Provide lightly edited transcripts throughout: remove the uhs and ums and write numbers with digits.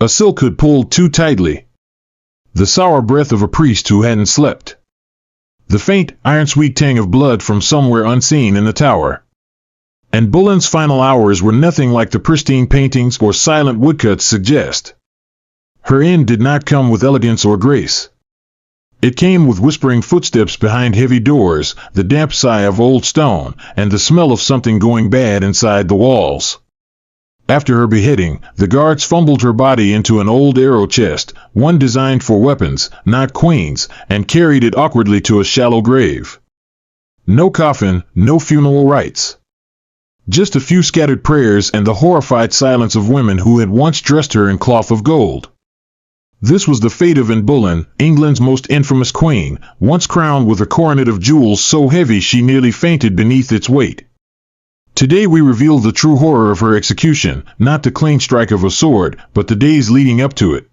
A silk hood pulled too tightly. The sour breath of a priest who hadn't slept. The faint, iron-sweet tang of blood from somewhere unseen in the tower. And Boleyn's final hours were nothing like the pristine paintings or silent woodcuts suggest. Her end did not come with elegance or grace. It came with whispering footsteps behind heavy doors, the damp sigh of old stone, and the smell of something going bad inside the walls. After her beheading, the guards fumbled her body into an old arrow chest, one designed for weapons, not queens, and carried it awkwardly to a shallow grave. No coffin, no funeral rites. Just a few scattered prayers and the horrified silence of women who had once dressed her in cloth of gold. This was the fate of Anne Boleyn, England's most infamous queen, once crowned with a coronet of jewels so heavy she nearly fainted beneath its weight. Today we reveal the true horror of her execution, not the clean strike of a sword, but the days leading up to it.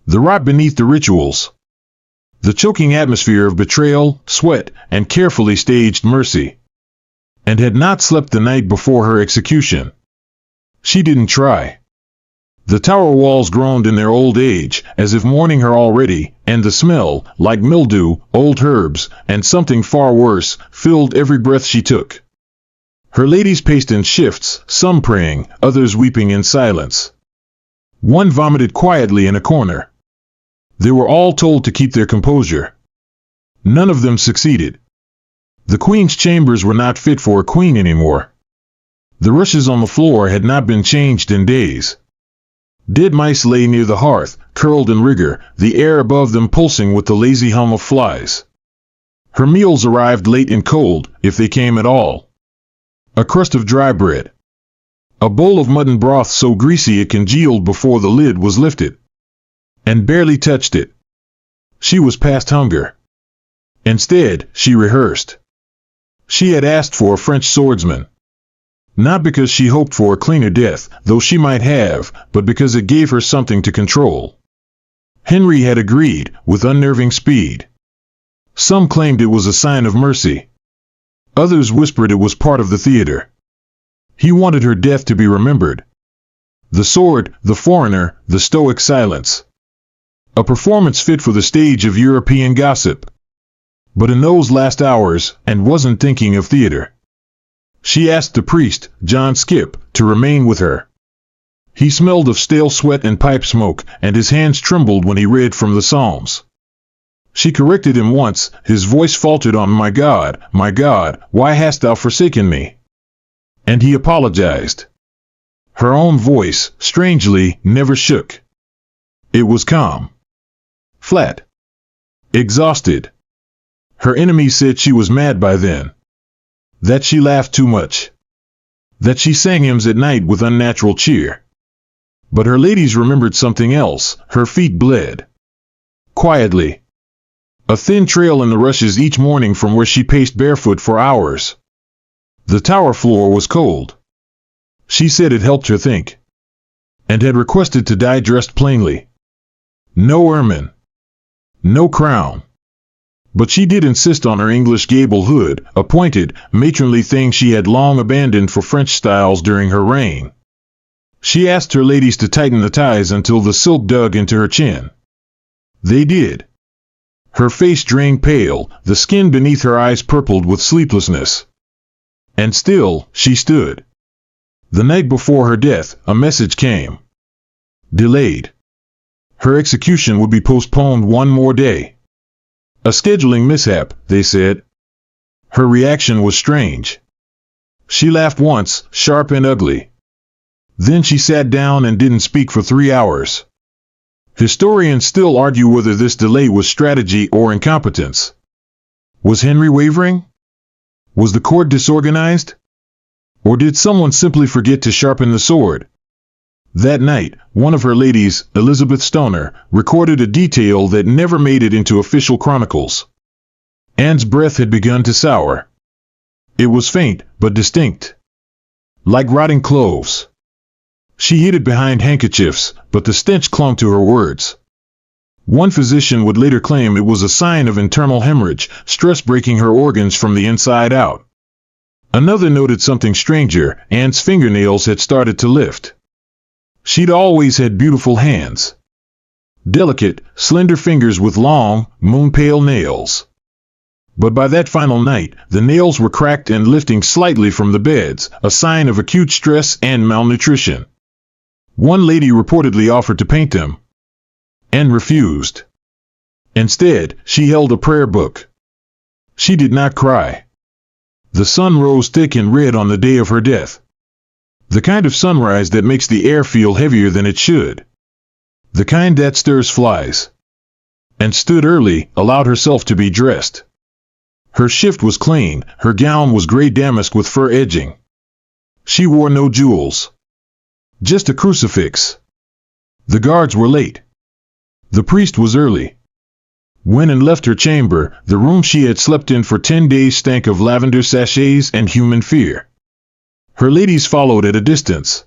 The rot beneath the rituals. The choking atmosphere of betrayal, sweat, and carefully staged mercy. And had not slept the night before her execution. She didn't try. The tower walls groaned in their old age, as if mourning her already, and the smell, like mildew, old herbs, and something far worse, filled every breath she took. Her ladies paced in shifts, some praying, others weeping in silence. One vomited quietly in a corner. They were all told to keep their composure. None of them succeeded. The queen's chambers were not fit for a queen anymore. The rushes on the floor had not been changed in days. Dead mice lay near the hearth, curled in rigor, the air above them pulsing with the lazy hum of flies. Her meals arrived late and cold, if they came at all. A crust of dry bread. A bowl of mutton broth so greasy it congealed before the lid was lifted. And barely touched it. She was past hunger. Instead, she rehearsed. She had asked for a French swordsman. Not because she hoped for a cleaner death, though she might have, but because it gave her something to control. Henry had agreed, with unnerving speed. Some claimed it was a sign of mercy. Others whispered it was part of the theater. He wanted her death to be remembered. The sword, the foreigner, the stoic silence. A performance fit for the stage of European gossip. But in those last hours, Anne wasn't thinking of theater. She asked the priest, John Skip, to remain with her. He smelled of stale sweat and pipe smoke, and his hands trembled when he read from the Psalms. She corrected him once, his voice faltered on, my God, why hast thou forsaken me? And he apologized. Her own voice, strangely, never shook. It was calm. Flat. Exhausted. Her enemies said she was mad by then. That she laughed too much. That she sang hymns at night with unnatural cheer. But her ladies remembered something else. Her feet bled. Quietly. A thin trail in the rushes each morning from where she paced barefoot for hours. The tower floor was cold. She said it helped her think. And had requested to die dressed plainly. No ermine. No crown. But she did insist on her English gable hood, a pointed, matronly thing she had long abandoned for French styles during her reign. She asked her ladies to tighten the ties until the silk dug into her chin. They did. Her face drained pale, the skin beneath her eyes purpled with sleeplessness. And still, she stood. The night before her death, a message came. Delayed. Her execution would be postponed one more day. A scheduling mishap, they said. Her reaction was strange. She laughed once, sharp and ugly. Then she sat down and didn't speak for 3 hours. Historians still argue whether this delay was strategy or incompetence. Was Henry wavering? Was the court disorganized? Or did someone simply forget to sharpen the sword? That night, one of her ladies, Elizabeth Stoner, recorded a detail that never made it into official chronicles. Anne's breath had begun to sour. It was faint, but distinct. Like rotting cloves. She hid it behind handkerchiefs, but the stench clung to her words. One physician would later claim it was a sign of internal hemorrhage, stress breaking her organs from the inside out. Another noted something stranger. Anne's fingernails had started to lift. She'd always had beautiful hands. Delicate, slender fingers with long, moon-pale nails. But by that final night, the nails were cracked and lifting slightly from the beds, a sign of acute stress and malnutrition. One lady reportedly offered to paint them, and refused. Instead, she held a prayer book. She did not cry. The sun rose thick and red on the day of her death. The kind of sunrise that makes the air feel heavier than it should. The kind that stirs flies. And stood early, allowed herself to be dressed. Her shift was clean, her gown was gray damask with fur edging. She wore no jewels. Just a crucifix. The guards were late. The priest was early. When and left her chamber, the room she had slept in for 10 days stank of lavender sachets and human fear. Her ladies followed at a distance.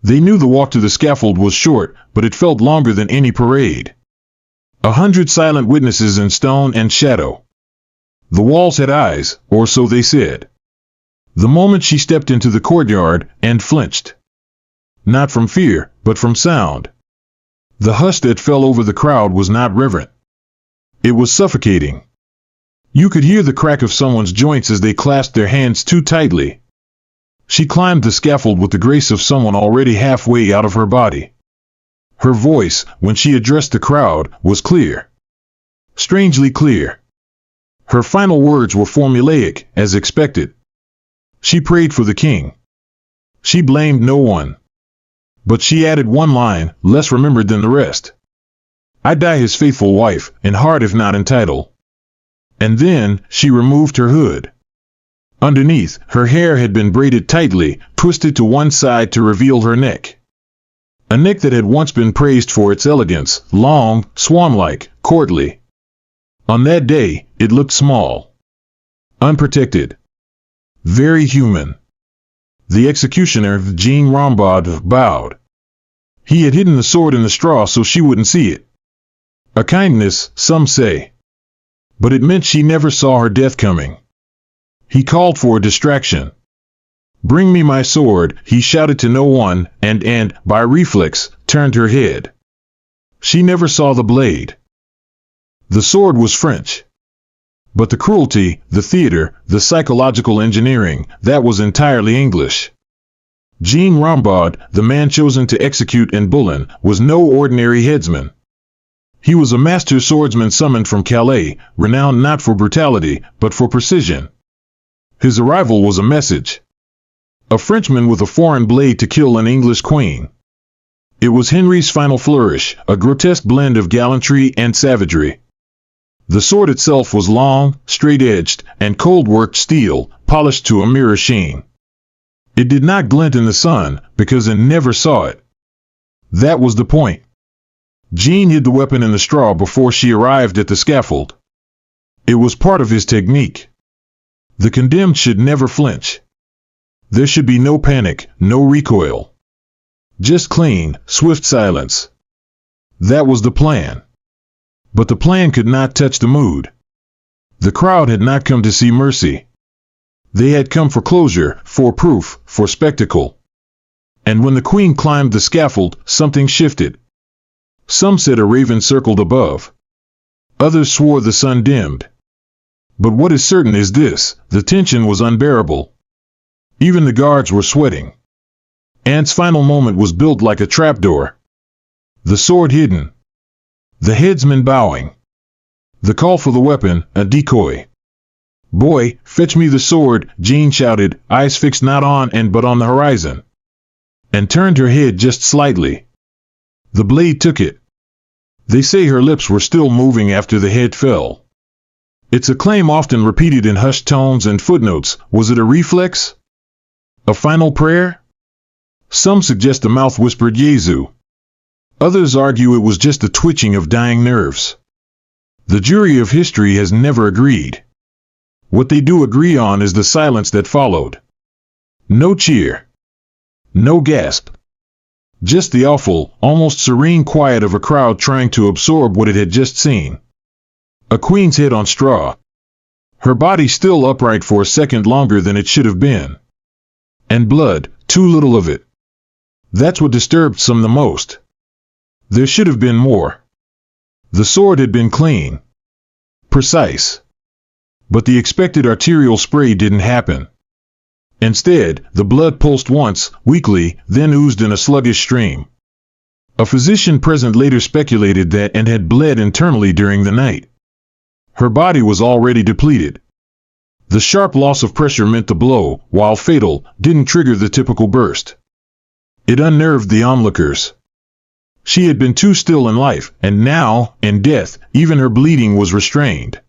They knew the walk to the scaffold was short, but it felt longer than any parade. 100 silent witnesses in stone and shadow. The walls had eyes, or so they said. The moment she stepped into the courtyard, and flinched. Not from fear, but from sound. The hush that fell over the crowd was not reverent. It was suffocating. You could hear the crack of someone's joints as they clasped their hands too tightly. She climbed the scaffold with the grace of someone already halfway out of her body. Her voice, when she addressed the crowd, was clear. Strangely clear. Her final words were formulaic, as expected. She prayed for the king. She blamed no one. But she added one line, less remembered than the rest. I die his faithful wife, in heart if not in title. And then, she removed her hood. Underneath, her hair had been braided tightly, twisted to one side to reveal her neck. A neck that had once been praised for its elegance, long, swan-like, courtly. On that day, it looked small. Unprotected. Very human. The executioner, Jean Rambaud, bowed. He had hidden the sword in the straw so she wouldn't see it. A kindness, some say. But it meant she never saw her death coming. He called for a distraction. Bring me my sword, he shouted to no one, and, by reflex, turned her head. She never saw the blade. The sword was French. But the cruelty, the theater, the psychological engineering, that was entirely English. Jean Rambaud, the man chosen to execute in Boleyn, was no ordinary headsman. He was a master swordsman summoned from Calais, renowned not for brutality, but for precision. His arrival was a message. A Frenchman with a foreign blade to kill an English queen. It was Henry's final flourish, a grotesque blend of gallantry and savagery. The sword itself was long, straight-edged, and cold-worked steel, polished to a mirror sheen. It did not glint in the sun, because it never saw it. That was the point. Jean hid the weapon in the straw before she arrived at the scaffold. It was part of his technique. The condemned should never flinch. There should be no panic, no recoil. Just clean, swift silence. That was the plan. But the plan could not touch the mood. The crowd had not come to see mercy. They had come for closure, for proof, for spectacle. And when the queen climbed the scaffold, something shifted. Some said a raven circled above. Others swore the sun dimmed. But what is certain is this, the tension was unbearable. Even the guards were sweating. Anne's final moment was built like a trapdoor. The sword hidden. The headsman bowing. The call for the weapon, a decoy. Boy, fetch me the sword, Jean shouted, eyes fixed not on Anne but on the horizon. And turned her head just slightly. The blade took it. They say her lips were still moving after the head fell. It's a claim often repeated in hushed tones and footnotes. Was it a reflex? A final prayer? Some suggest the mouth whispered Jesu. Others argue it was just a twitching of dying nerves. The jury of history has never agreed. What they do agree on is the silence that followed. No cheer. No gasp. Just the awful, almost serene quiet of a crowd trying to absorb what it had just seen. A queen's head on straw. Her body still upright for a second longer than it should have been. And blood, too little of it. That's what disturbed some the most. There should have been more. The sword had been clean, precise. But the expected arterial spray didn't happen. Instead, the blood pulsed once, weakly, then oozed in a sluggish stream. A physician present later speculated that Anne had bled internally during the night. Her body was already depleted. The sharp loss of pressure meant the blow, while fatal, didn't trigger the typical burst. It unnerved the onlookers. She had been too still in life, and now, in death, even her bleeding was restrained.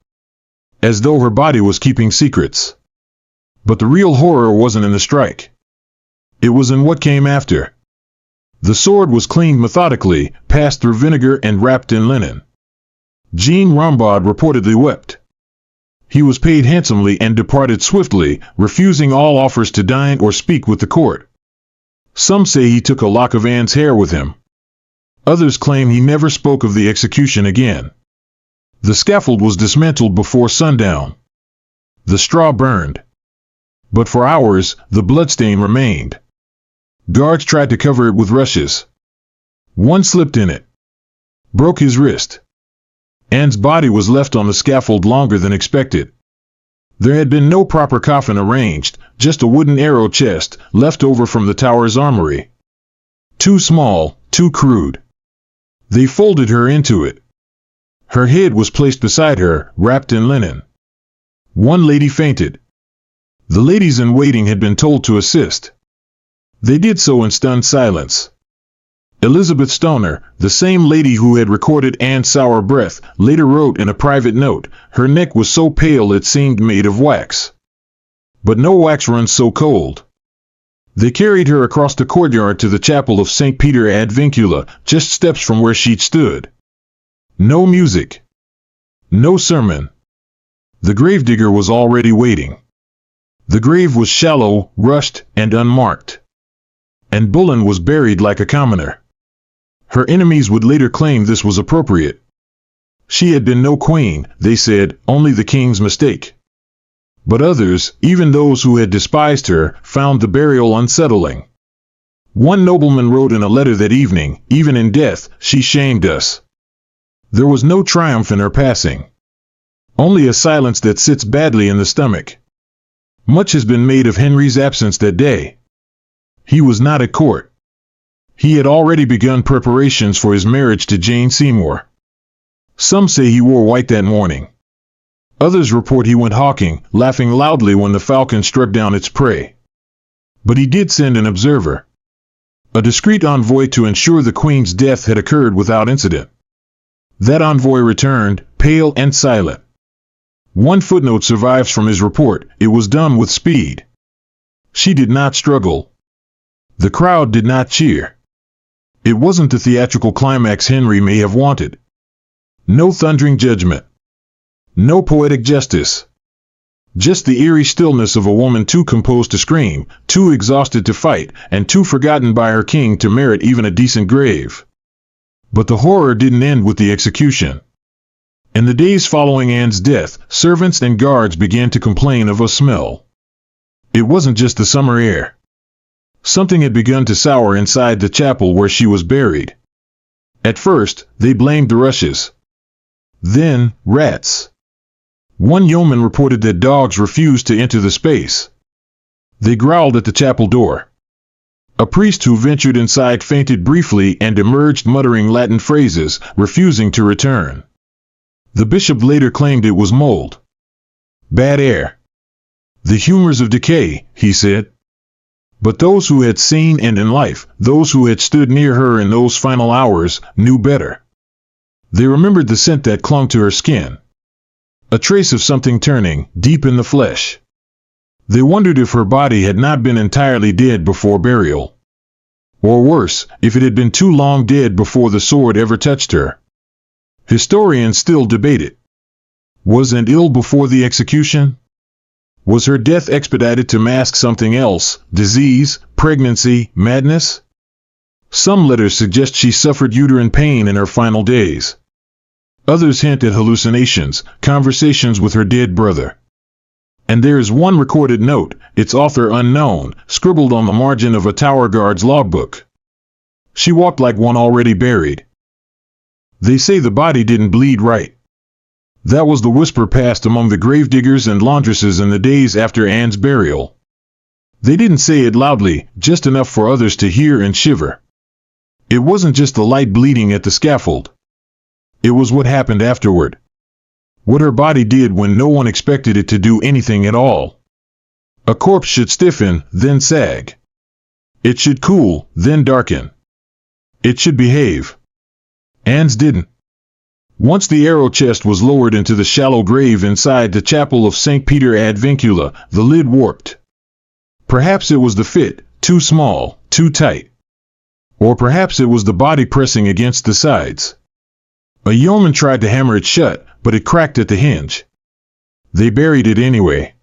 As though her body was keeping secrets. But the real horror wasn't in the strike. It was in what came after. The sword was cleaned methodically, passed through vinegar and wrapped in linen. Jean Rambaud reportedly wept. He was paid handsomely and departed swiftly, refusing all offers to dine or speak with the court. Some say he took a lock of Anne's hair with him. Others claim he never spoke of the execution again. The scaffold was dismantled before sundown. The straw burned. But for hours, the bloodstain remained. Guards tried to cover it with rushes. One slipped in it. Broke his wrist. Anne's body was left on the scaffold longer than expected. There had been no proper coffin arranged, just a wooden arrow chest, left over from the tower's armory. Too small, too crude. They folded her into it. Her head was placed beside her, wrapped in linen. One lady fainted. The ladies in waiting had been told to assist. They did so in stunned silence. Elizabeth Stoner, the same lady who had recorded Anne's sour breath, later wrote in a private note, her neck was so pale it seemed made of wax. But no wax runs so cold. They carried her across the courtyard to the chapel of St. Peter ad Vincula, just steps from where she'd stood. No music. No sermon. The gravedigger was already waiting. The grave was shallow, rushed, and unmarked. And Boleyn was buried like a commoner. Her enemies would later claim this was appropriate. She had been no queen, they said, only the king's mistake. But others, even those who had despised her, found the burial unsettling. One nobleman wrote in a letter that evening, even in death, she shamed us. There was no triumph in her passing. Only a silence that sits badly in the stomach. Much has been made of Henry's absence that day. He was not at court. He had already begun preparations for his marriage to Jane Seymour. Some say he wore white that morning. Others report he went hawking, laughing loudly when the falcon struck down its prey. But he did send an observer. A discreet envoy to ensure the Queen's death had occurred without incident. That envoy returned, pale and silent. One footnote survives from his report, it was done with speed. She did not struggle. The crowd did not cheer. It wasn't the theatrical climax Henry may have wanted. No thundering judgment. No poetic justice. Just the eerie stillness of a woman too composed to scream, too exhausted to fight, and too forgotten by her king to merit even a decent grave. But the horror didn't end with the execution. In the days following Anne's death, servants and guards began to complain of a smell. It wasn't just the summer air. Something had begun to sour inside the chapel where she was buried. At first, they blamed the rushes. Then, rats. One yeoman reported that dogs refused to enter the space. They growled at the chapel door. A priest who ventured inside fainted briefly and emerged muttering Latin phrases, refusing to return. The bishop later claimed it was mold. Bad air. The humors of decay, he said. But those who had seen Anne in life, those who had stood near her in those final hours, knew better. They remembered the scent that clung to her skin. A trace of something turning, deep in the flesh. They wondered if her body had not been entirely dead before burial. Or worse, if it had been too long dead before the sword ever touched her. Historians still debate it. Was Anne ill before the execution? Was her death expedited to mask something else, disease, pregnancy, madness? Some letters suggest she suffered uterine pain in her final days. Others hint at hallucinations, conversations with her dead brother. And there is one recorded note, its author unknown, scribbled on the margin of a tower guard's logbook. She walked like one already buried. They say the body didn't bleed right. That was the whisper passed among the gravediggers and laundresses in the days after Anne's burial. They didn't say it loudly, just enough for others to hear and shiver. It wasn't just the light bleeding at the scaffold. It was what happened afterward. What her body did when no one expected it to do anything at all. A corpse should stiffen, then sag. It should cool, then darken. It should behave. Anne's didn't. Once the arrow chest was lowered into the shallow grave inside the chapel of St. Peter ad Vincula, the lid warped. Perhaps it was the fit, too small, too tight. Or perhaps it was the body pressing against the sides. A yeoman tried to hammer it shut, but it cracked at the hinge. They buried it anyway.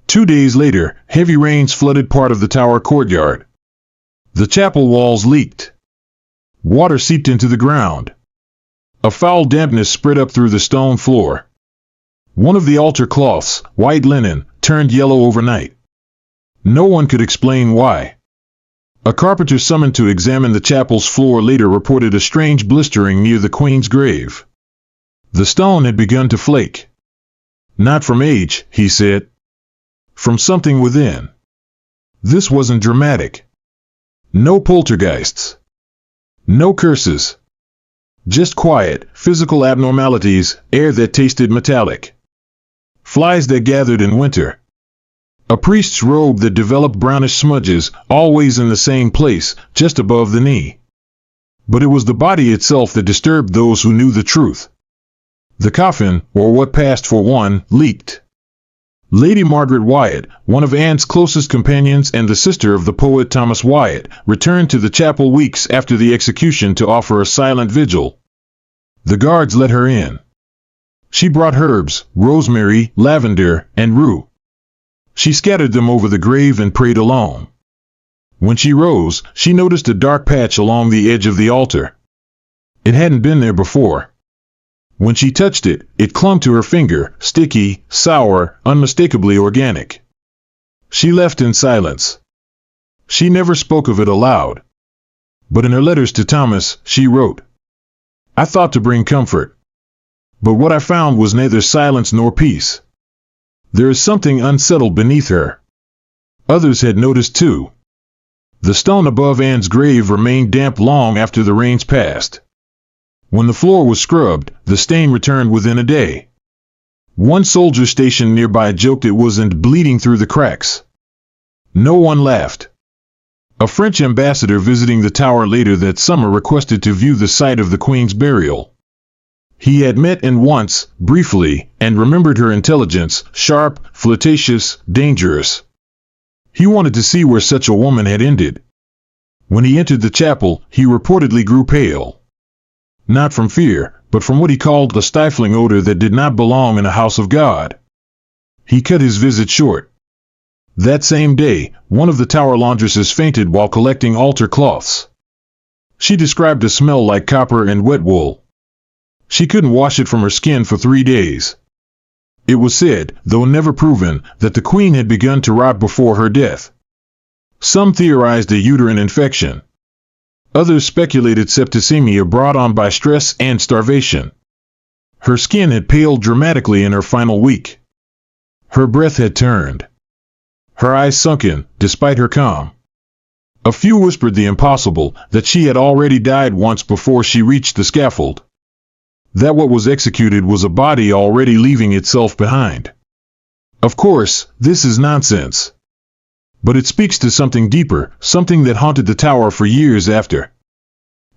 2 days later, heavy rains flooded part of the tower courtyard. The chapel walls leaked. Water seeped into the ground. A foul dampness spread up through the stone floor. One of the altar cloths, white linen, turned yellow overnight. No one could explain why. A carpenter summoned to examine the chapel's floor later reported a strange blistering near the Queen's grave. The stone had begun to flake. Not from age, he said. From something within. This wasn't dramatic. No poltergeists. No curses. Just quiet, physical abnormalities, air that tasted metallic. Flies that gathered in winter. A priest's robe that developed brownish smudges, always in the same place, just above the knee. But it was the body itself that disturbed those who knew the truth. The coffin, or what passed for one, leaked. Lady Margaret Wyatt, one of Anne's closest companions and the sister of the poet Thomas Wyatt, returned to the chapel weeks after the execution to offer a silent vigil. The guards let her in. She brought herbs, rosemary, lavender, and rue. She scattered them over the grave and prayed alone. When she rose, she noticed a dark patch along the edge of the altar. It hadn't been there before. When she touched it, it clung to her finger, sticky, sour, unmistakably organic. She left in silence. She never spoke of it aloud. But in her letters to Thomas, she wrote, "I thought to bring comfort. But what I found was neither silence nor peace. There is something unsettled beneath her." Others had noticed too. The stone above Anne's grave remained damp long after the rains passed. When the floor was scrubbed, the stain returned within a day. One soldier stationed nearby joked it wasn't bleeding through the cracks. No one laughed. A French ambassador visiting the tower later that summer requested to view the site of the Queen's burial. He had met Anne once, briefly, and remembered her intelligence, sharp, flirtatious, dangerous. He wanted to see where such a woman had ended. When he entered the chapel, he reportedly grew pale. Not from fear, but from what he called a stifling odor that did not belong in a house of God. He cut his visit short. That same day, one of the tower laundresses fainted while collecting altar cloths. She described a smell like copper and wet wool. She couldn't wash it from her skin for 3 days. It was said, though never proven, that the Queen had begun to rot before her death. Some theorized a uterine infection. Others speculated septicemia brought on by stress and starvation. Her skin had paled dramatically in her final week. Her breath had turned. Her eyes sunken, despite her calm. A few whispered the impossible, that she had already died once before she reached the scaffold. That what was executed was a body already leaving itself behind. Of course, this is nonsense. But it speaks to something deeper, something that haunted the tower for years after.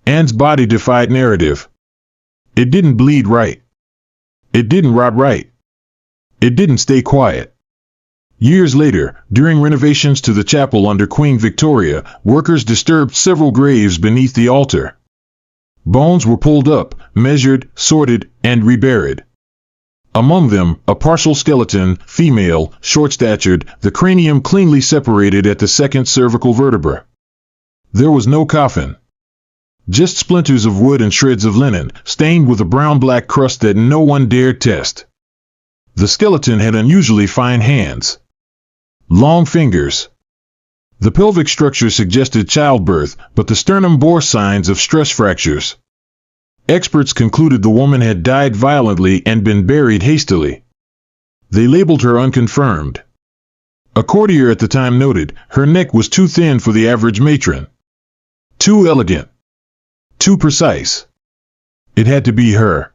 Anne's body defied narrative. It didn't bleed right. It didn't rot right. It didn't stay quiet. Years later, during renovations to the chapel under Queen Victoria, workers disturbed several graves beneath the altar. Bones were pulled up, measured, sorted, and reburied. Among them, a partial skeleton, female, short-statured, the cranium cleanly separated at the second cervical vertebra. There was no coffin. Just splinters of wood and shreds of linen, stained with a brown-black crust that no one dared test. The skeleton had unusually fine hands. Long fingers. The pelvic structure suggested childbirth, but the sternum bore signs of stress fractures. Experts concluded the woman had died violently and been buried hastily. They labeled her unconfirmed. A courtier at the time noted, her neck was too thin for the average matron. Too elegant. Too precise. It had to be her.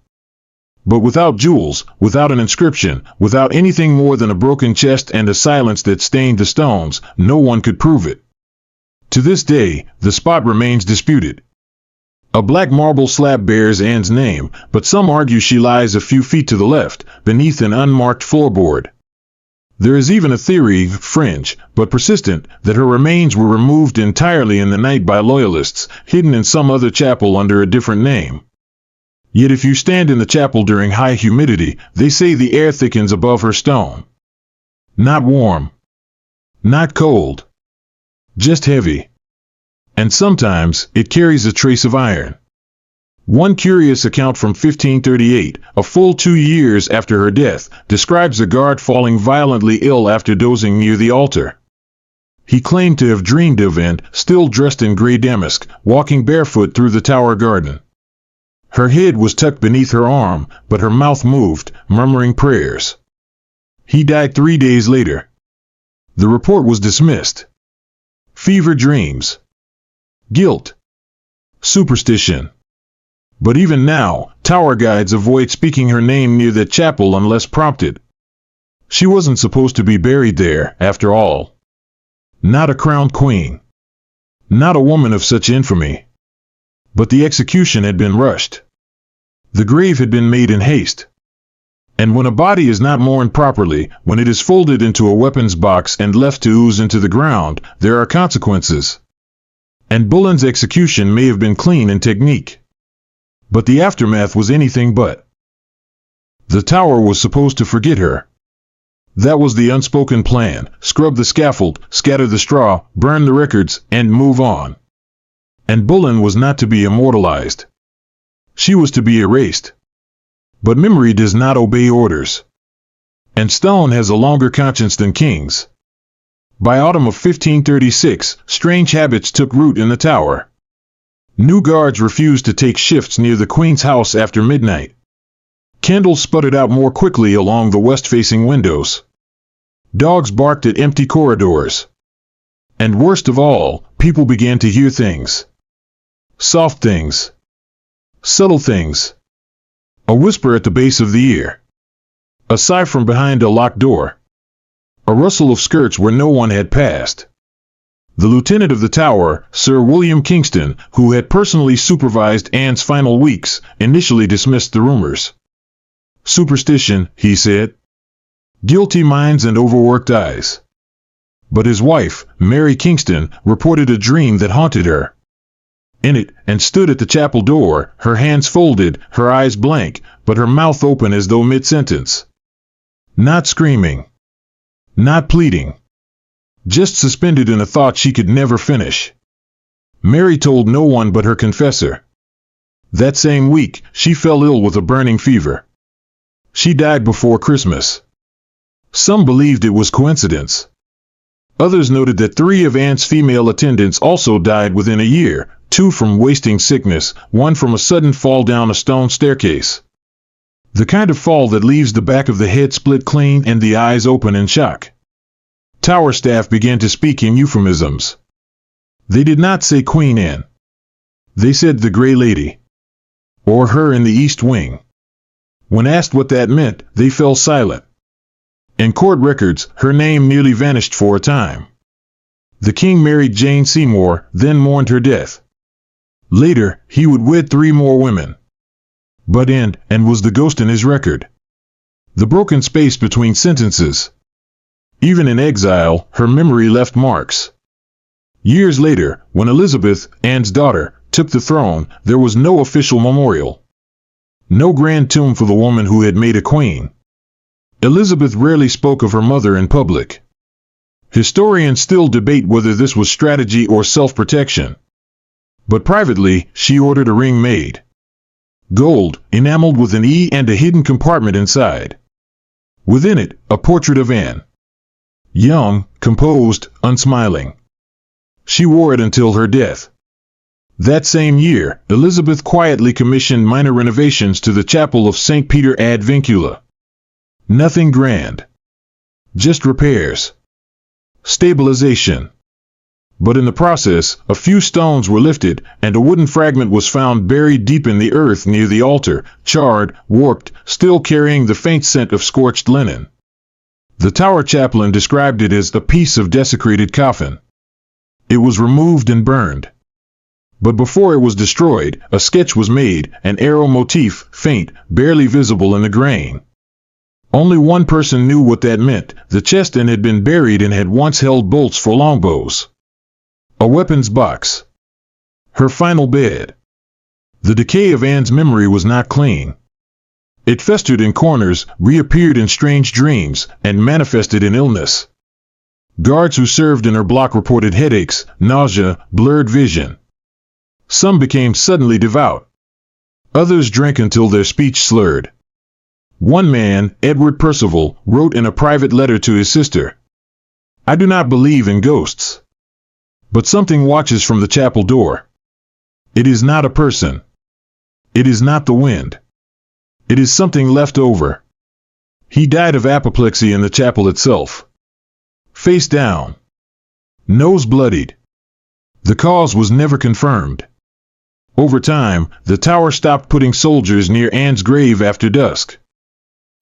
But without jewels, without an inscription, without anything more than a broken chest and a silence that stained the stones, no one could prove it. To this day, the spot remains disputed. A black marble slab bears Anne's name, but some argue she lies a few feet to the left, beneath an unmarked floorboard. There is even a theory, fringe, but persistent, that her remains were removed entirely in the night by loyalists, hidden in some other chapel under a different name. Yet if you stand in the chapel during high humidity, they say the air thickens above her stone. Not warm. Not cold. Just heavy. And sometimes, it carries a trace of iron. One curious account from 1538, a full 2 years after her death, describes a guard falling violently ill after dozing near the altar. He claimed to have dreamed of Anne, still dressed in grey damask, walking barefoot through the tower garden. Her head was tucked beneath her arm, but her mouth moved, murmuring prayers. He died 3 days later. The report was dismissed. Fever dreams. Guilt. Superstition. But even now, tower guides avoid speaking her name near that chapel unless prompted. She wasn't supposed to be buried there, after all. Not a crowned queen. Not a woman of such infamy. But the execution had been rushed. The grave had been made in haste. And when a body is not mourned properly, when it is folded into a weapons box and left to ooze into the ground, there are consequences. And Boleyn's execution may have been clean in technique. But the aftermath was anything but. The tower was supposed to forget her. That was the unspoken plan: scrub the scaffold, scatter the straw, burn the records, and move on. And Boleyn was not to be immortalized. She was to be erased. But memory does not obey orders. And stone has a longer conscience than kings. By autumn of 1536, strange habits took root in the tower. New guards refused to take shifts near the Queen's house after midnight. Candles sputtered out more quickly along the west-facing windows. Dogs barked at empty corridors. And worst of all, people began to hear things. Soft things. Subtle things. A whisper at the base of the ear. A sigh from behind a locked door. A rustle of skirts where no one had passed. The lieutenant of the tower, Sir William Kingston, who had personally supervised Anne's final weeks, initially dismissed the rumors. Superstition, he said. Guilty minds and overworked eyes. But his wife, Mary Kingston, reported a dream that haunted her. In it, and stood at the chapel door, her hands folded, her eyes blank, but her mouth open as though mid-sentence. Not screaming. Not pleading. Just suspended in a thought she could never finish. Mary told no one but her confessor. That same week, she fell ill with a burning fever. She died before Christmas. Some believed it was coincidence. Others noted that 3 of Anne's female attendants also died within a year, 2 from wasting sickness, 1 from a sudden fall down a stone staircase. The kind of fall that leaves the back of the head split clean and the eyes open in shock. Tower staff began to speak in euphemisms. They did not say Queen Anne. They said the Grey Lady. Or her in the East Wing. When asked what that meant, they fell silent. In court records, her name nearly vanished for a time. The king married Jane Seymour, then mourned her death. Later, he would wed 3 more women. But and was the ghost in his record. The broken space between sentences. Even in exile, her memory left marks. Years later, when Elizabeth, Anne's daughter, took the throne, there was no official memorial. No grand tomb for the woman who had made a queen. Elizabeth rarely spoke of her mother in public. Historians still debate whether this was strategy or self-protection. But privately, she ordered a ring made. Gold, enameled with an E and a hidden compartment inside. Within it, a portrait of Anne. Young, composed, unsmiling. She wore it until her death. That same year, Elizabeth quietly commissioned minor renovations to the chapel of St. Peter ad Vincula. Nothing grand. Just repairs. Stabilization. But in the process, a few stones were lifted, and a wooden fragment was found buried deep in the earth near the altar, charred, warped, still carrying the faint scent of scorched linen. The tower chaplain described it as a piece of desecrated coffin. It was removed and burned. But before it was destroyed, a sketch was made, an arrow motif, faint, barely visible in the grain. Only one person knew what that meant. The chest in had been buried and had once held bolts for longbows. A weapons box. Her final bed. The decay of Anne's memory was not clean. It festered in corners, reappeared in strange dreams, and manifested in illness. Guards who served in her block reported headaches, nausea, blurred vision. Some became suddenly devout. Others drank until their speech slurred. One man, Edward Percival, wrote in a private letter to his sister, "I do not believe in ghosts. But something watches from the chapel door. It is not a person. It is not the wind. It is something left over." He died of apoplexy in the chapel itself. Face down. Nose bloodied. The cause was never confirmed. Over time, the tower stopped putting soldiers near Anne's grave after dusk.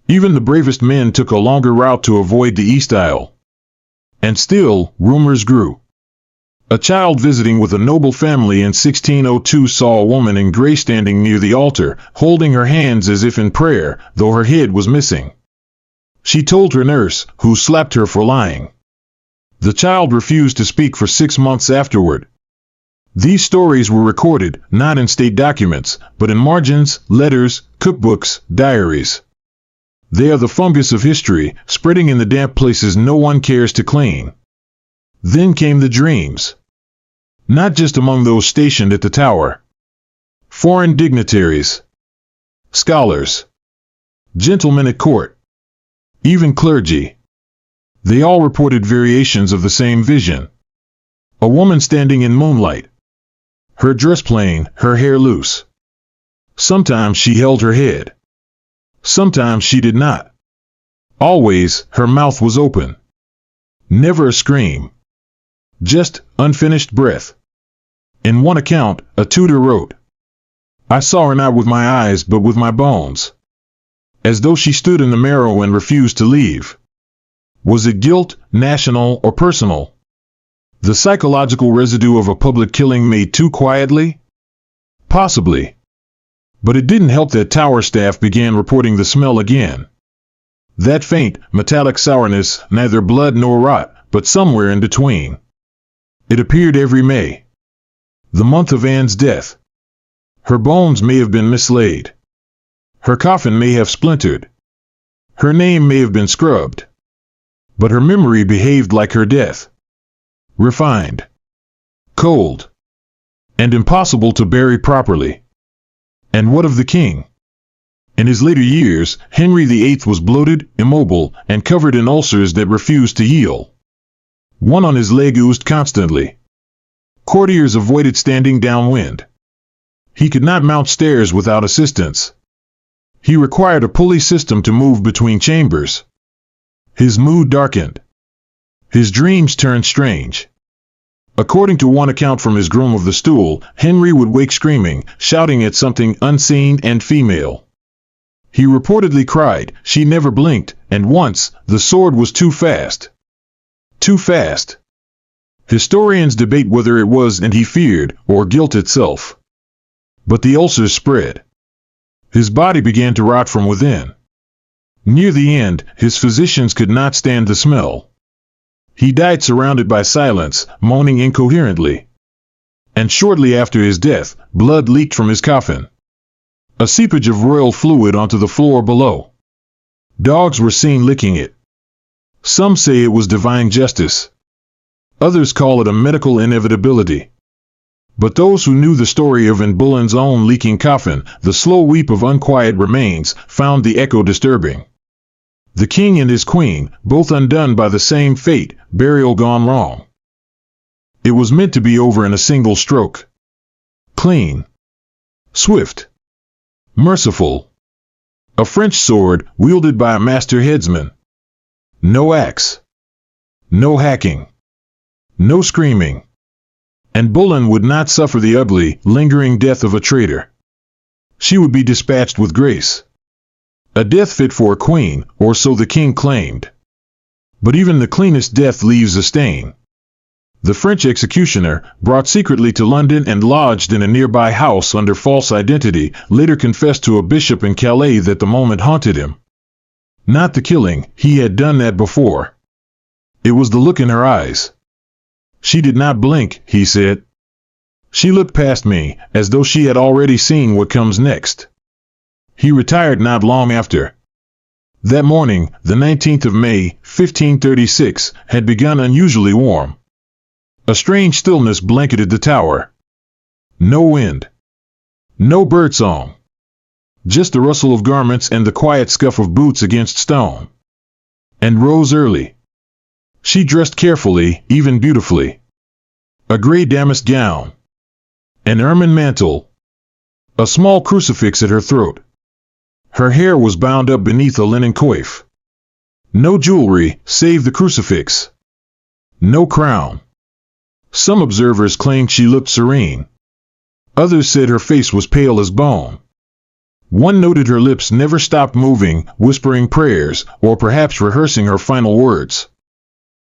Even the bravest men took a longer route to avoid the east aisle. And still, rumors grew. A child visiting with a noble family in 1602 saw a woman in gray standing near the altar, holding her hands as if in prayer, though her head was missing. She told her nurse, who slapped her for lying. The child refused to speak for 6 months afterward. These stories were recorded, not in state documents, but in margins, letters, cookbooks, diaries. They are the fungus of history, spreading in the damp places no one cares to clean. Then came the dreams. Not just among those stationed at the tower. Foreign dignitaries, scholars, gentlemen at court, even clergy. They all reported variations of the same vision. A woman standing in moonlight. Her dress plain, her hair loose. Sometimes she held her head. Sometimes she did not. Always, her mouth was open. Never a scream. Just unfinished breath. In one account, a tutor wrote, "I saw her not with my eyes but with my bones." As though she stood in the marrow and refused to leave. Was it guilt, national or personal? The psychological residue of a public killing made too quietly? Possibly. But it didn't help that tower staff began reporting the smell again. That faint, metallic sourness, neither blood nor rot, but somewhere in between. It appeared every May. The month of Anne's death. Her bones may have been mislaid. Her coffin may have splintered. Her name may have been scrubbed. But her memory behaved like her death. Refined. Cold. And impossible to bury properly. And what of the king? In his later years, Henry VIII was bloated, immobile, and covered in ulcers that refused to heal. One on his leg oozed constantly. Courtiers avoided standing downwind. He could not mount stairs without assistance. He required a pulley system to move between chambers. His mood darkened. His dreams turned strange. According to one account from his groom of the stool, Henry would wake screaming, shouting at something unseen and female. He reportedly cried, she never blinked, and once, the sword was too fast. Too fast. Historians debate whether it was and he feared, or guilt itself. But the ulcers spread. His body began to rot from within. Near the end, his physicians could not stand the smell. He died surrounded by silence, moaning incoherently. And shortly after his death, blood leaked from his coffin. A seepage of royal fluid onto the floor below. Dogs were seen licking it. Some say it was divine justice. Others call it a medical inevitability. But those who knew the story of Anne Boleyn's own leaking coffin, the slow weep of unquiet remains, found the echo disturbing. The king and his queen, both undone by the same fate, burial gone wrong. It was meant to be over in a single stroke. Clean. Swift. Merciful. A French sword wielded by a master headsman. No axe. No hacking. No screaming. And Boleyn would not suffer the ugly, lingering death of a traitor. She would be dispatched with grace. A death fit for a queen, or so the king claimed. But even the cleanest death leaves a stain. The French executioner, brought secretly to London and lodged in a nearby house under false identity, later confessed to a bishop in Calais that the moment haunted him. Not the killing, he had done that before. It was the look in her eyes. She did not blink, he said. She looked past me, as though she had already seen what comes next. He retired not long after. That morning, the 19th of May, 1536, had begun unusually warm. A strange stillness blanketed the tower. No wind. No birdsong. Just the rustle of garments and the quiet scuff of boots against stone. And rose early. She dressed carefully, even beautifully. A gray damask gown. An ermine mantle. A small crucifix at her throat. Her hair was bound up beneath a linen coif. No jewelry, save the crucifix. No crown. Some observers claimed she looked serene. Others said her face was pale as bone. One noted her lips never stopped moving, whispering prayers, or perhaps rehearsing her final words.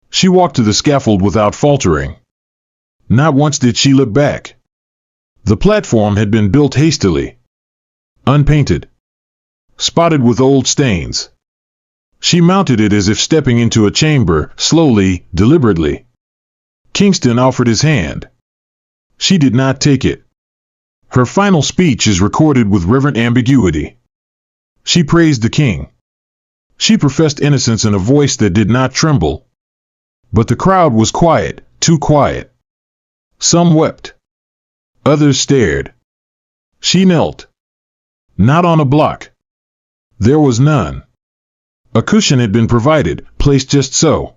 She walked to the scaffold without faltering. Not once did she look back. The platform had been built hastily. Unpainted. Spotted with old stains. She mounted it as if stepping into a chamber, slowly, deliberately. Kingston offered his hand. She did not take it. Her final speech is recorded with reverent ambiguity. She praised the king. She professed innocence in a voice that did not tremble. But the crowd was quiet, too quiet. Some wept. Others stared. She knelt. Not on a block. There was none. A cushion had been provided, placed just so.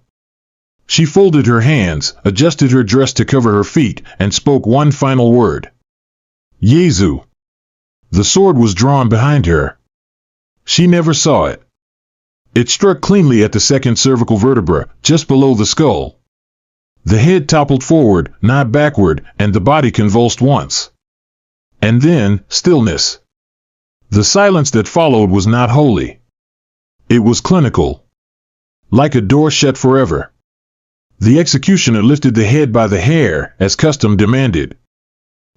She folded her hands, adjusted her dress to cover her feet, and spoke one final word. Jesu. The sword was drawn behind her. She never saw it. It struck cleanly at the second cervical vertebra, just below the skull. The head toppled forward, not backward, and the body convulsed once. And then, stillness. The silence that followed was not holy. It was clinical. Like a door shut forever. The executioner lifted the head by the hair, as custom demanded.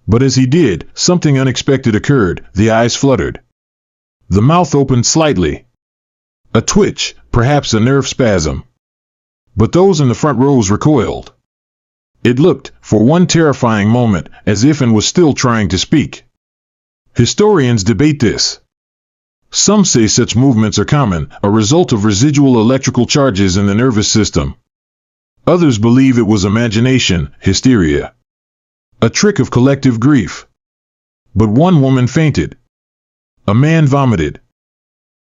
But as he did, something unexpected occurred. The eyes fluttered. The mouth opened slightly. A twitch, perhaps a nerve spasm. But those in the front rows recoiled. It looked, for one terrifying moment, as if and was still trying to speak. Historians debate this. Some say such movements are common, a result of residual electrical charges in the nervous system. Others believe it was imagination, hysteria. A trick of collective grief. But one woman fainted. A man vomited.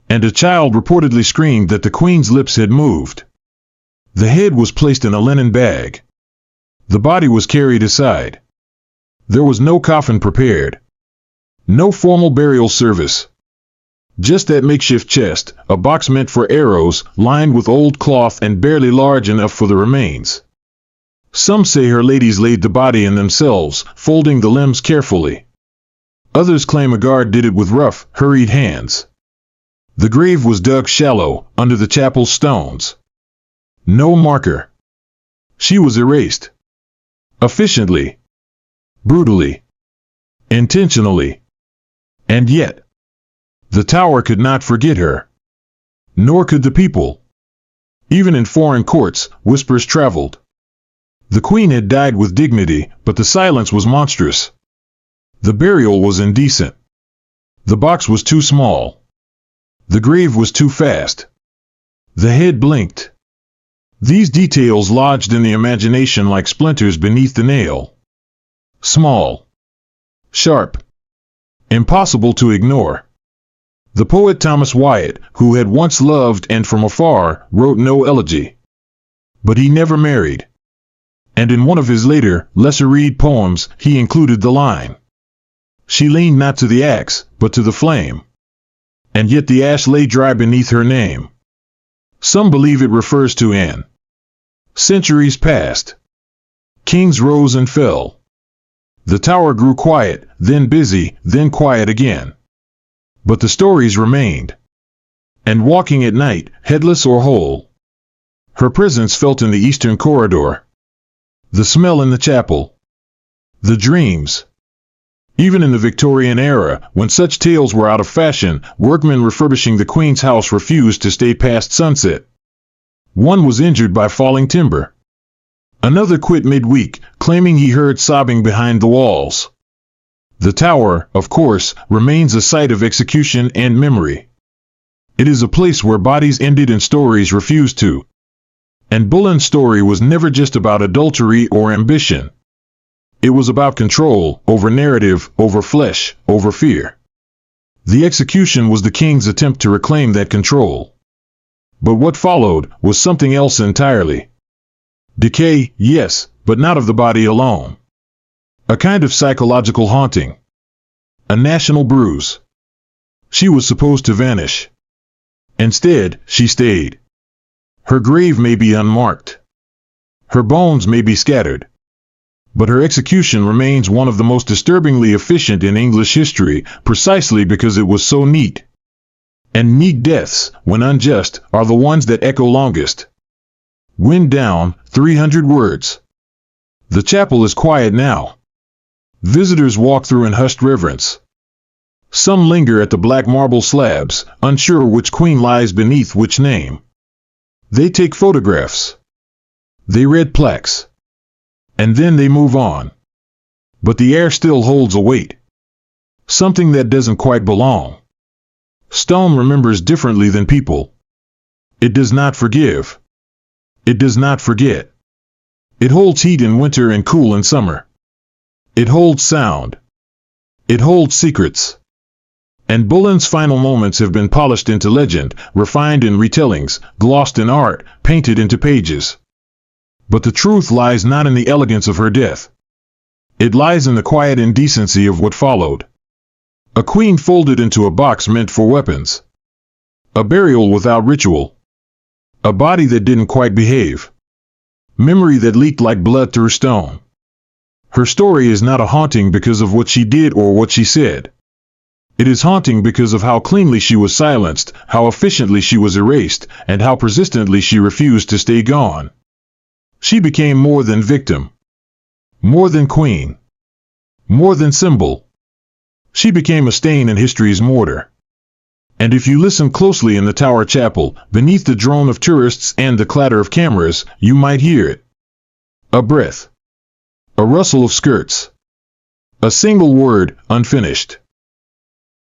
And a child reportedly screamed that the queen's lips had moved. The head was placed in a linen bag. The body was carried aside. There was no coffin prepared. No formal burial service. Just that makeshift chest, a box meant for arrows, lined with old cloth and barely large enough for the remains. Some say her ladies laid the body in themselves, folding the limbs carefully. Others claim a guard did it with rough, hurried hands. The grave was dug shallow, under the chapel's stones. No marker. She was erased. Efficiently. Brutally. Intentionally. And yet, the tower could not forget her. Nor could the people. Even in foreign courts, whispers traveled. The queen had died with dignity, but the silence was monstrous. The burial was indecent. The box was too small. The grave was too fast. The head blinked. These details lodged in the imagination like splinters beneath the nail. Small. Sharp. Impossible to ignore. The poet Thomas Wyatt, who had once loved and from afar, wrote no elegy. But he never married. And in one of his later, lesser-read poems, he included the line, "She leaned not to the axe, but to the flame, and yet the ash lay dry beneath her name." Some believe it refers to an centuries past. Kings rose and fell. The tower grew quiet, then busy, then quiet again. But the stories remained. And walking at night, headless or whole, her presence felt in the eastern corridor. The smell in the chapel. The dreams. Even in the Victorian era, when such tales were out of fashion, workmen refurbishing the Queen's house refused to stay past sunset. One was injured by falling timber. Another quit midweek, claiming he heard sobbing behind the walls. The tower, of course, remains a site of execution and memory. It is a place where bodies ended and stories refused to. And Boleyn's story was never just about adultery or ambition. It was about control, over narrative, over flesh, over fear. The execution was the king's attempt to reclaim that control. But what followed was something else entirely. Decay, yes, but not of the body alone. A kind of psychological haunting. A national bruise. She was supposed to vanish. Instead, she stayed. Her grave may be unmarked. Her bones may be scattered. But her execution remains one of the most disturbingly efficient in English history, precisely because it was so neat. And neat deaths, when unjust, are the ones that echo longest. Wind down, 300 words. The chapel is quiet now. Visitors walk through in hushed reverence. Some linger at the black marble slabs, unsure which queen lies beneath which name. They take photographs. They read plaques. And then they move on. But the air still holds a weight. Something that doesn't quite belong. Stone remembers differently than people. It does not forgive. It does not forget. It holds heat in winter and cool in summer. It holds sound. It holds secrets. And Boleyn's final moments have been polished into legend, refined in retellings, glossed in art, painted into pages. But the truth lies not in the elegance of her death. It lies in the quiet indecency of what followed. A queen folded into a box meant for weapons. A burial without ritual. A body that didn't quite behave. Memory that leaked like blood through stone. Her story is not a haunting because of what she did or what she said. It is haunting because of how cleanly she was silenced, how efficiently she was erased, and how persistently she refused to stay gone. She became more than victim. More than queen. More than symbol. She became a stain in history's mortar. And if you listen closely in the Tower Chapel, beneath the drone of tourists and the clatter of cameras, you might hear it. A breath. A rustle of skirts. A single word, unfinished.